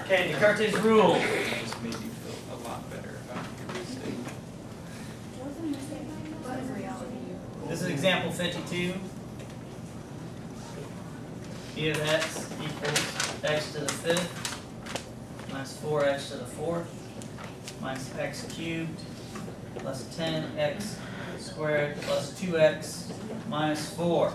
Okay, Descartes' rule. Just made you feel a lot better about your mistake. This is example 52. E of x equals x to the 5th minus 4x to the 4th minus x cubed plus 10x squared plus 2x minus 4.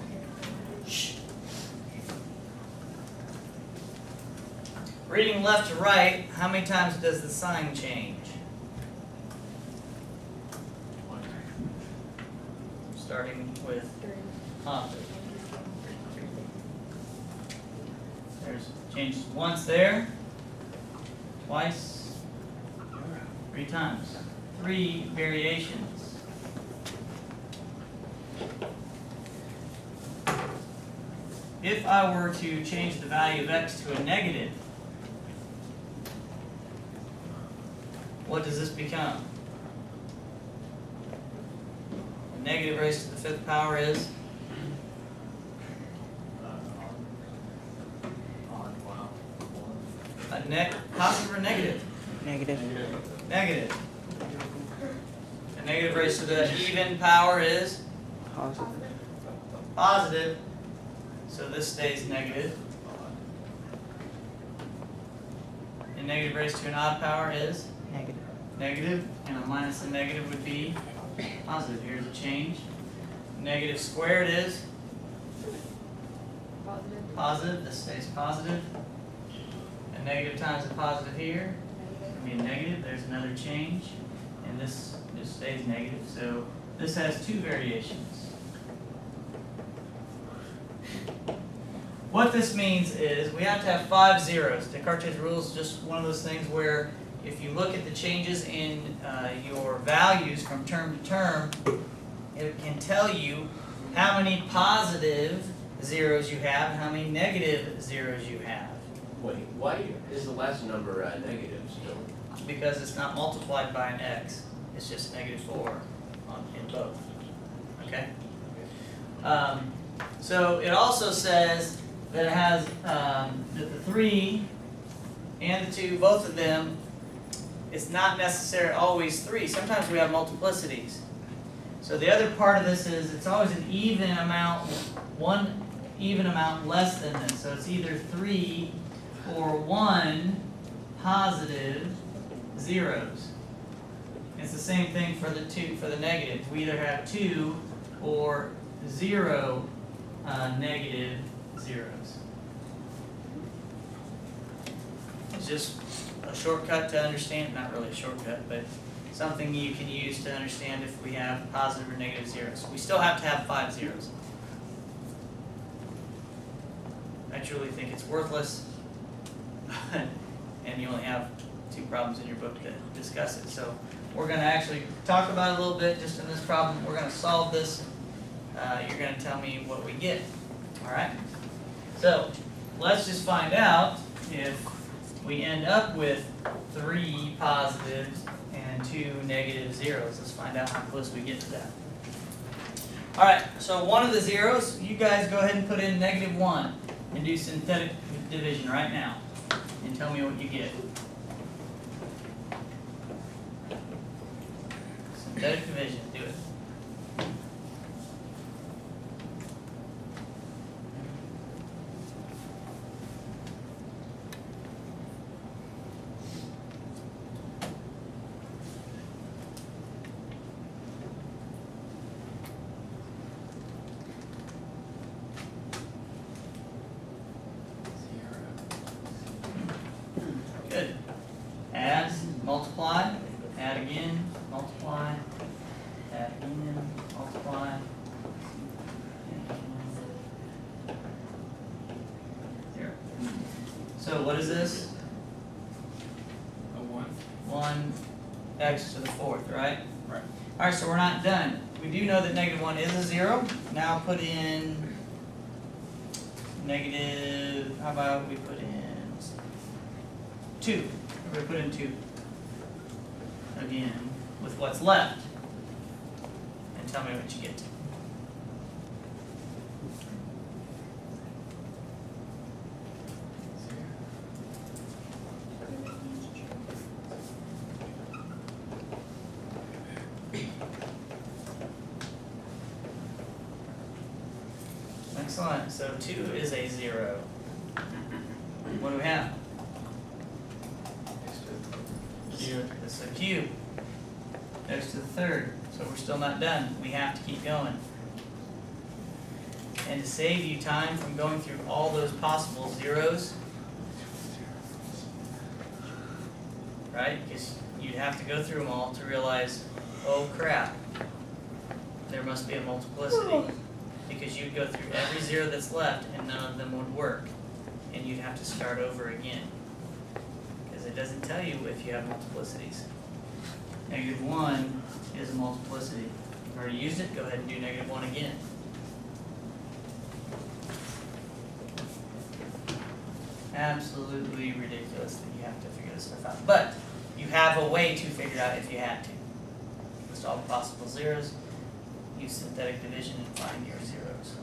Reading left to right, how many times does the sign change? Starting with opposite. There's changes once there, twice, 3 times. 3 variations. If I were to change the value of x to a negative, what does this become? A negative raised to the 5th power is? Positive or negative? Negative. Negative. A negative raised to the even power is? Positive. Positive. So this stays negative. And negative raised to an odd power is? Negative. Negative. And a minus a negative would be positive. Here's a change. Negative squared is? Positive. This stays positive. A negative times a positive here would be a negative. There's another change. And this just stays negative. So this has 2 variations. What this means is we have to have 5 zeros. Descartes' rule is just one of those things where if you look at the changes in your values from term to term, it can tell you how many positive zeros you have and how many negative zeros you have. Wait, why is the last number negative still? Because it's not multiplied by an x. It's just negative 4 in both. Okay? So it also says that it has that the 3 and the 2, both of them, it's not necessarily always 3. Sometimes we have multiplicities. So the other part of this is it's always an even amount, one even amount less than this. So it's either 3 or 1 positive zeros. It's the same thing for the negatives. We either have 2 or 0 negative zeros. It's just a shortcut to understand, not really a shortcut, but something you can use to understand if we have positive or negative zeros. We still have to have 5 zeros. I truly think it's worthless, and you only have 2 problems in your book to discuss it. So we're going to actually talk about it a little bit just in this problem. We're going to solve this. You're going to tell me what we get. All right? So let's just find out if we end up with 3 positives and 2 negative zeros. Let's find out how close we get to that. All right, so one of the zeros, you guys go ahead and put in -1 and do synthetic division right now and tell me what you get. Synthetic division, do it. Good. Add, multiply, add again, multiply, add again, multiply. Zero. So what is this? A 1? 1x to the 4th, right? Right. Alright, so we're not done. We do know that -1 is a 0. Now put in negative, how about we put in 2. We put in 2 again with what's left, and tell me what you get. Excellent. So 2 is a 0. What do we have? Cube. It's a cube. Next to the third. So we're still not done. We have to keep going. And to save you time from going through all those possible zeros, right? Because you'd have to go through them all to realize, oh crap, there must be a multiplicity. Because you'd go through every zero that's left and none of them would work. And you'd have to start over again. Because it doesn't tell you if you have multiplicities. -1 is a multiplicity. You've already used it, go ahead and do -1 again. Absolutely ridiculous that you have to figure this stuff out. But you have a way to figure it out if you had to. List all the possible zeros, use synthetic division and find your zeros.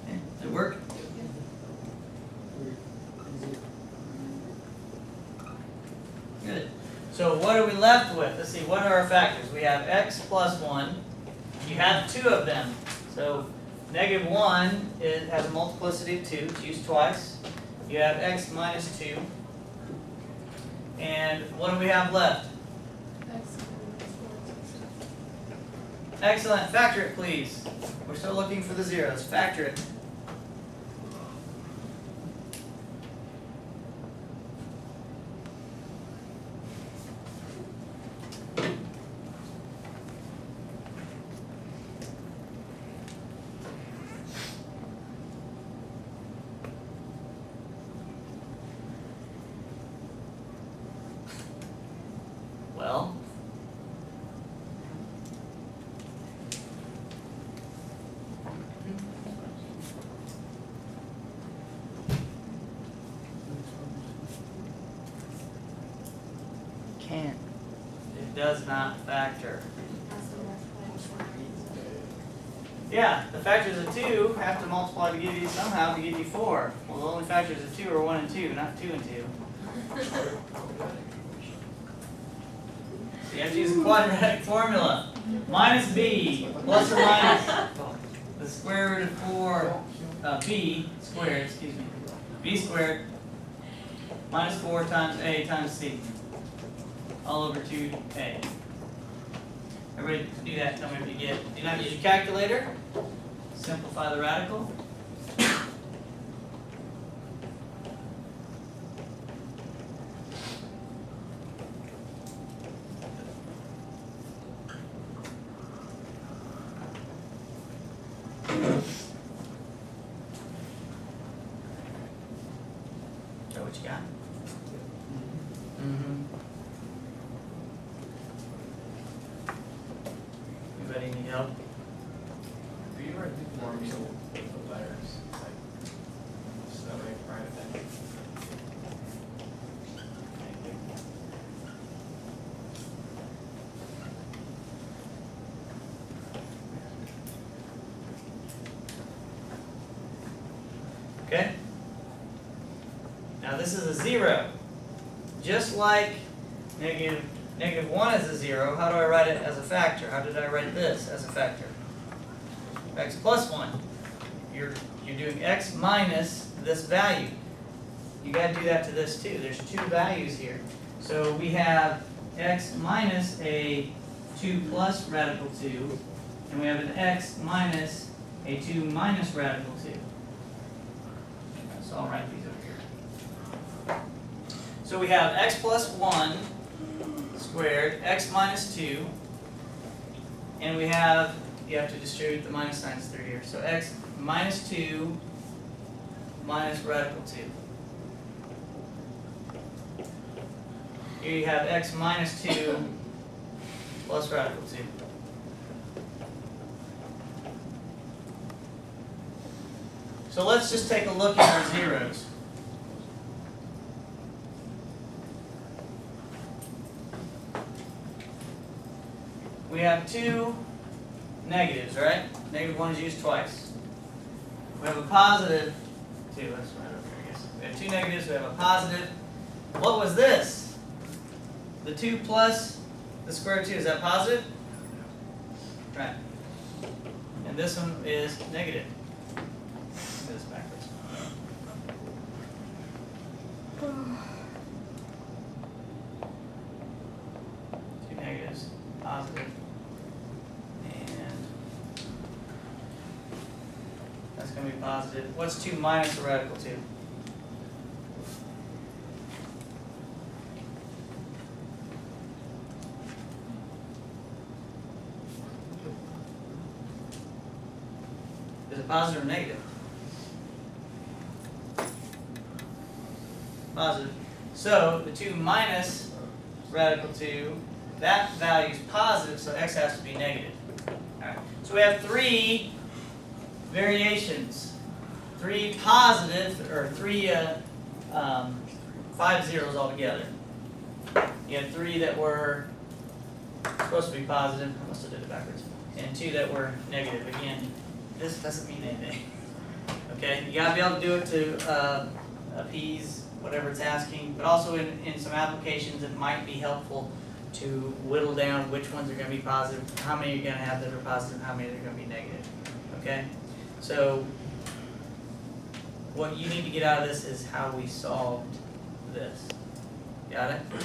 Okay, does it work? Good. So what are we left with? Let's see, what are our factors? We have x plus 1. You have 2 of them. So -1 has a multiplicity of 2. It's used twice. You have x minus 2. And what do we have left? Excellent. Factor it, please. We're still looking for the zeros. Factor it. Well, can't. It does not factor. Yeah, the factors of 2 have to multiply to give you somehow to give you 4. Well, the only factors of 2 are 1 and 2, not 2 and 2. So you have to use a quadratic formula. Minus b plus or minus the square root of 4, b squared, excuse me, b squared minus 4 times a times c, all over 2a. Everybody do that, tell me what you get. Do not use your calculator. Simplify the radical. So what you got? Anybody need help? Do you write the formula with the letters? Like, so they write it down. Okay? Now this is a 0. Just like -1 is a 0, how do I write it as a factor? How did I write this as a factor? X plus 1. You're doing x minus this value. You got to do that to this too. There's 2 values here. So we have x minus a 2 plus radical 2, and we have an x minus a 2 minus radical 2. So I'll write these over here. So we have x plus 1 squared, x minus 2, and we have, you have to distribute the minus signs through here. So x minus 2 minus radical 2. Here you have x minus 2 plus radical 2. So let's just take a look at our zeros. We have 2 negatives, right? -1 is used twice. We have a positive 2, that's right over here, I guess. We have 2 negatives, we have a positive. What was this? The 2 plus the square root of 2, is that positive? Right. And this one is negative. Do this backwards. Two negatives, positive, and that's going to be positive. What's 2 minus the radical 2? Is it positive or negative? Positive. So the 2 minus radical 2, that value is positive, so x has to be negative. Alright. So we have 3 variations. 3 positive, or 3 5 zeros altogether. You had 3 that were supposed to be positive, I must have did it backwards, and 2 that were negative. Again, this doesn't mean anything. Okay, you gotta be able to do it to appease whatever it's asking, but also in some applications it might be helpful to whittle down which ones are gonna be positive, how many you're gonna have that are positive, how many are gonna be negative. Okay? So what you need to get out of this is how we solved this. Got it? So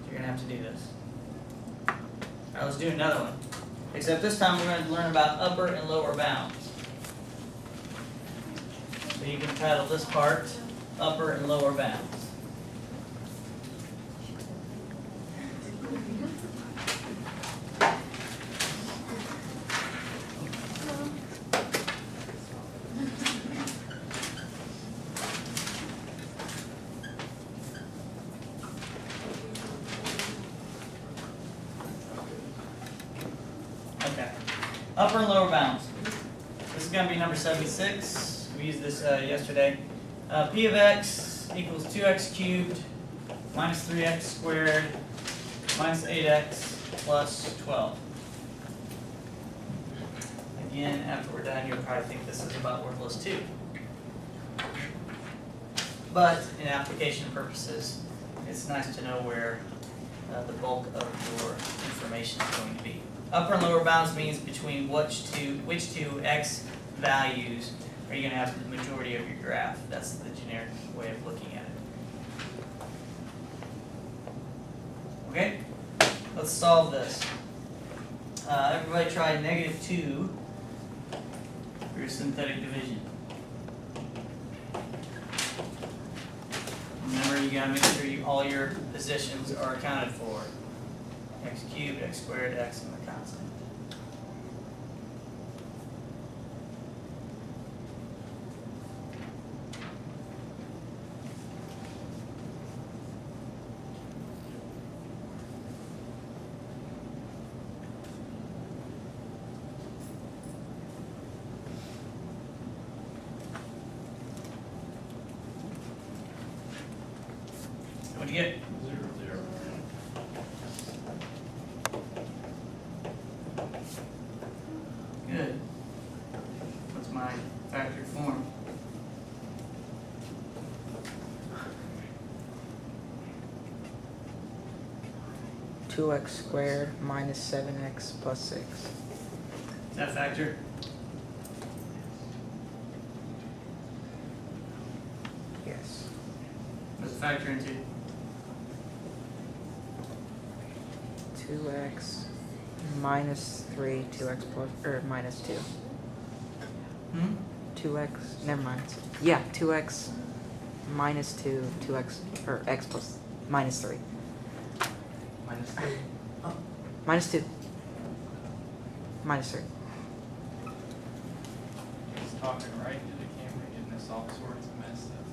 you're gonna have to do this. Alright, let's do another one. Except this time we're going to learn about upper and lower bounds. So you can title this part upper and lower bounds. Okay. Upper and lower bounds. This is going to be number 76. We used this yesterday. P of x equals 2x cubed minus 3x squared minus 8x plus 12. Again, after we're done, you'll probably think this is about worthless too. But in application purposes, it's nice to know where the bulk of your information is going to be. Upper and lower bounds means between which two x values are you going to have the majority of your graph. That's the generic way of looking at it. Okay? Let's solve this. Everybody try -2 for your synthetic division. Remember, you got to make sure all your positions are accounted for. X cubed, x squared, x, and the constant. What'd you get? 0, 0. Good. What's my factored form? Two x squared minus 7x plus 6. Is that factor? Yes. What's the factor into? 2x minus 3, 2x plus, or minus 2. 2x, never mind. Yeah, 2x minus 2, 2x, or x plus, minus 3. Minus 3. Oh. Minus 2. Minus 3. He's talking right to the camera, getting us all sorts of messed up.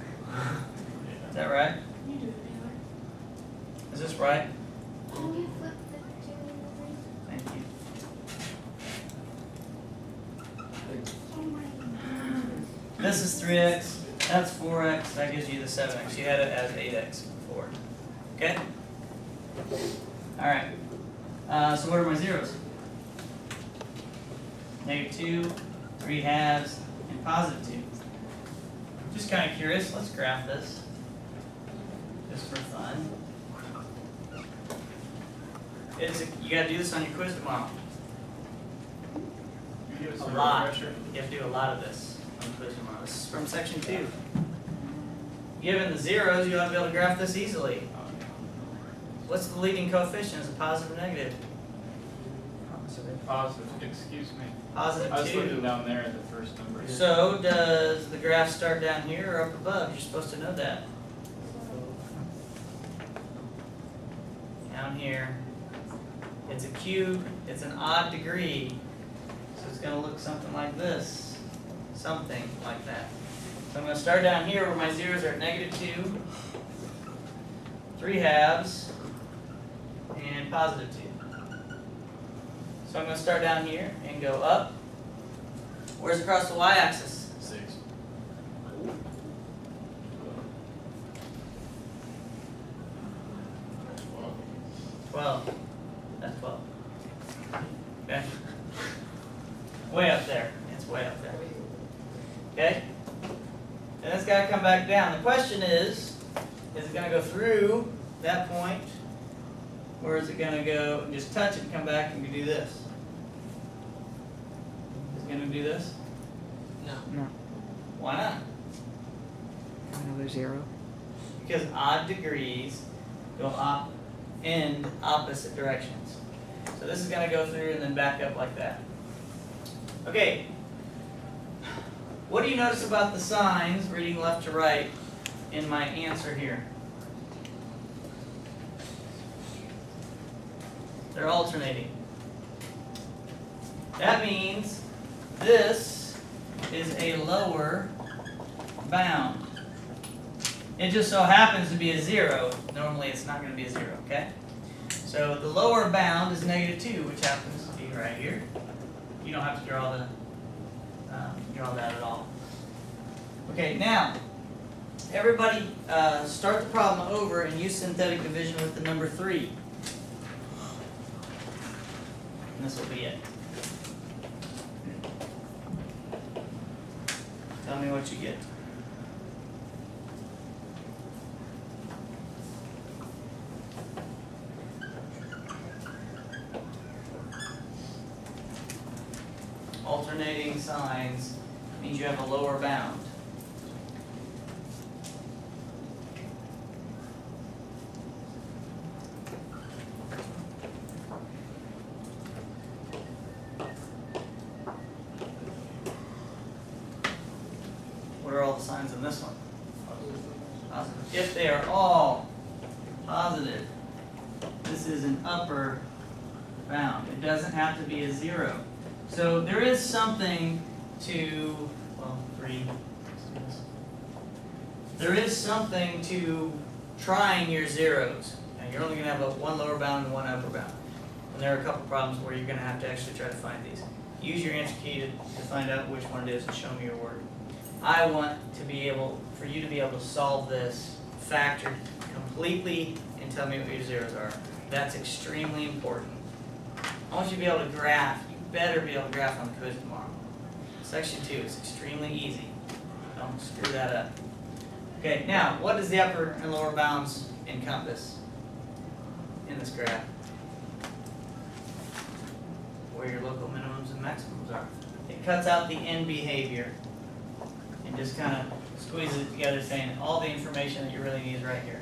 Is that right? You do it Is this right? now. Can you flip the 2 Thank you. Oh my. This is 3x, that's 4x, that gives you the 7x. You had it as 8x before. Okay? Alright. So what are my zeros? -2, 3 halves, and +2. Just kind of curious, let's graph this. Just for fun. You gotta do this on your quiz tomorrow. You give us A a lot. refresher? You have to do a lot of this on the quiz tomorrow. This is from section 2. Given the zeros, you ought to be able to graph this easily. Oh, yeah. What's the leading coefficient? Is it positive or negative? Positive, excuse me. Positive I was looking 2. down there at the first number. So does the graph start down here or up above? You're supposed to know that. Down here. It's a cube, it's an odd degree. So it's gonna look something like this. Something like that. So I'm gonna start down here where my zeros are at -2, 3/2, and +2. So I'm gonna start down here and go up. Where's across the y-axis? 6. 12. That's 12. Okay? Way up there. It's way up there. Okay? And it's got to come back down. The question is it going to go through that point? Or is it going to go and just touch it and come back and do this? Is it going to do this? No. Why not? Another 0. Because odd degrees go in opposite directions. So this is going to go through and then back up like that. Okay. What do you notice about the signs, reading left to right, in my answer here? They're alternating. That means this is a lower bound. It just so happens to be a 0. Normally it's not going to be a 0, okay? So the lower bound is -2, which happens to be right here. You don't have to draw that at all. Okay, now, everybody start the problem over and use synthetic division with the number 3. And this will be it. Tell me what you get. Alternating signs means you have a lower bound. What are all the signs in this one? Positive. If they are all positive, this is an upper bound. It doesn't have to be a 0. So there is something to, well, 3. There is something to trying your zeros. Now you're only going to have one lower bound and one upper bound. And there are a couple problems where you're going to have to actually try to find these. Use your answer key to find out which one it is and show me your work. I want to be able, for you to be able to solve this factor completely and tell me what your zeros are. That's extremely important. I want you to be able to graph. You better be able to graph on the quiz tomorrow. Section 2 is extremely easy. Don't screw that up. Okay, now, what does the upper and lower bounds encompass in this graph? Where your local minimums and maximums are. It cuts out the end behavior and just kind of squeezes it together, saying all the information that you really need is right here.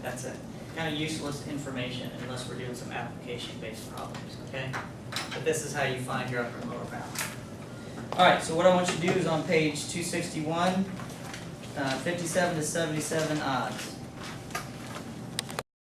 That's it. Kind of useless information unless we're doing some application-based problems, okay? But this is how you find your upper and lower bound. All right, so what I want you to do is on page 261, 57 to 77 odds.